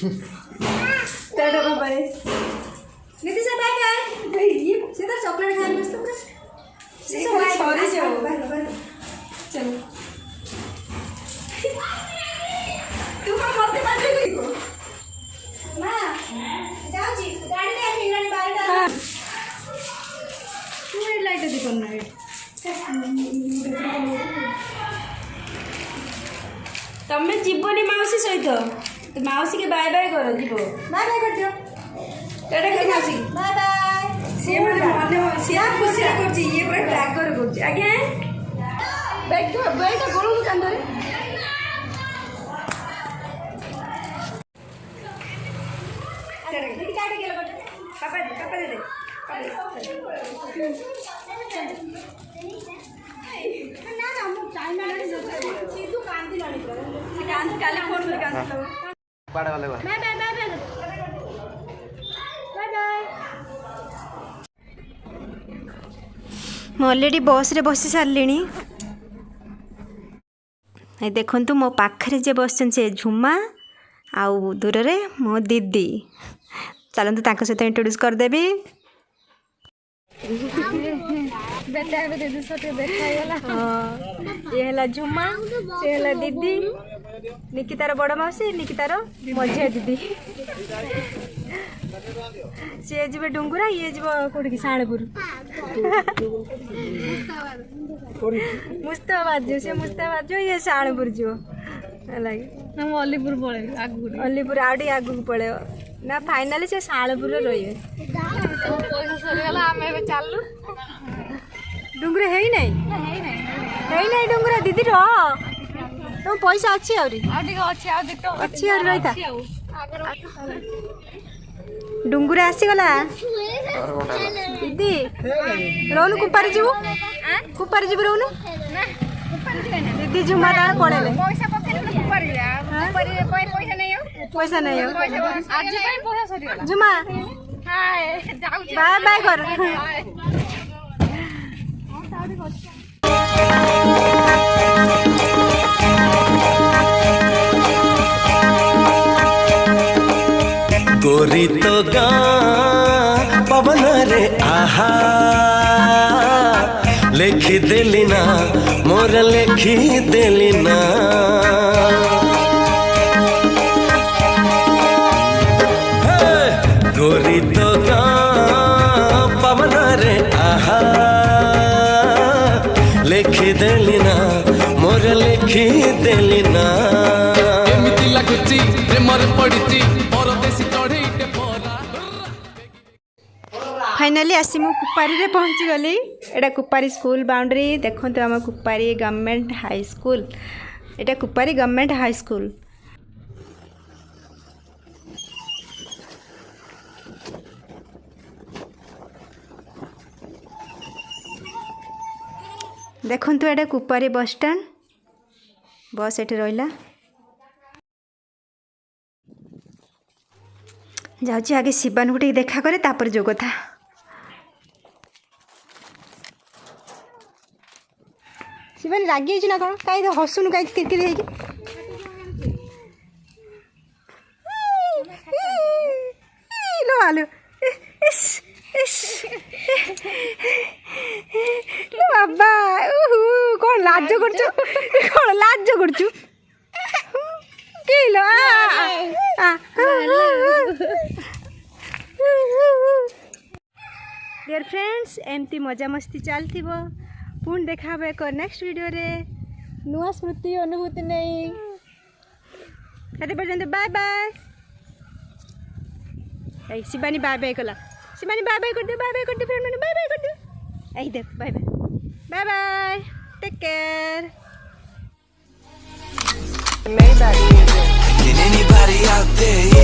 Tata bye Nitisha bye bye ये सीधा chocolate खाने मस्त बस सॉरी जाओ चलो तू कौन मरते बात नहीं को मां जाओ जी गाड़ी में आके गाड़ी बाहर डाल तू रेड लाइट देखो ना तमे जीवनी माउसी सहित तो माउसी के बाय बाय करो जीव बाय बाय कर दियो टाटा कर माउसी बाय बाय से मन से खुशी कर छी ये पर टैग कर छी आगे बैठ गोरू कांदरे अरे काटे गेलो पापा दे दे ना ना मु टाइम आले सीधू कांदी लानी से कांदी काले फोन में कांदी bye bye bye bye bye मैं ऑलरेडी बस रे बसी सारे देखु मो पाखे जे बस से झुमा आउ दूर रे मो दीदी चलते ताक सहित इंट्रोड्यूस करदेवी ये है झुमा से है दीदी निकितार बड़ मौसी निकितार मझिया दीदी सी जी डुंगुरा ये जी कौटी शाणपुर मुस्ताबाद जो सी मुस्ताबाद जो ये शाणपुर जो अलीपुर पड़े अलीपुर आउटी आगू पड़े ना फाइनाली से शाणपुर रही डुंगुरा है नहीं डुंगुरा दीदी रो तुम पैसा अच्छी अच्छी रही डुंगुरा आसीगला दीदी रोनु कुपारी जीवु रोनु दीदी झुमा तार पड़ेले पैसा नहीं हो झुमा बाय बाय कर गोरी तो गाँ पवन रे आहा लिखी देली ना मोर लिखी देली ना गोरी तो गाँ पवन रे आहा लिखी देली ना मोर लिखी देली ना एमिति लागुची प्रेमर पड़िची परदेसी चढ़ीटे परा फाइनाली आसी मु कुपारी रे पहुँची गली एटा कुपारी स्कूल बाउंड्री देखते आम कुपारी गवर्नमेंट हाई स्कूल एटा कुपारी गवर्नमेंट हाई स्कूल देखु एटा Kupari bus stand bus eighty रहा जाऊँ आगे शिवान को देखा करे तापर जो कथा शिवानी रागी ना कौन कहीं हसुन कहीं किरकिरी लो आलू बाबा कौन लाज कर डियर फ्रेंड्स एमती मजा मस्ती चलती पुणी देखा एक नेक्स्ट वीडियो रे नुआ स्मृति अनुभूति नहीं ये पर्यंत bye bye Shivani bye bye कला शिवानी बाय बाय कर दे फ्रेंड मैंने बाय बाय कर दे आई देख bye bye bye bye take care Can anybody out there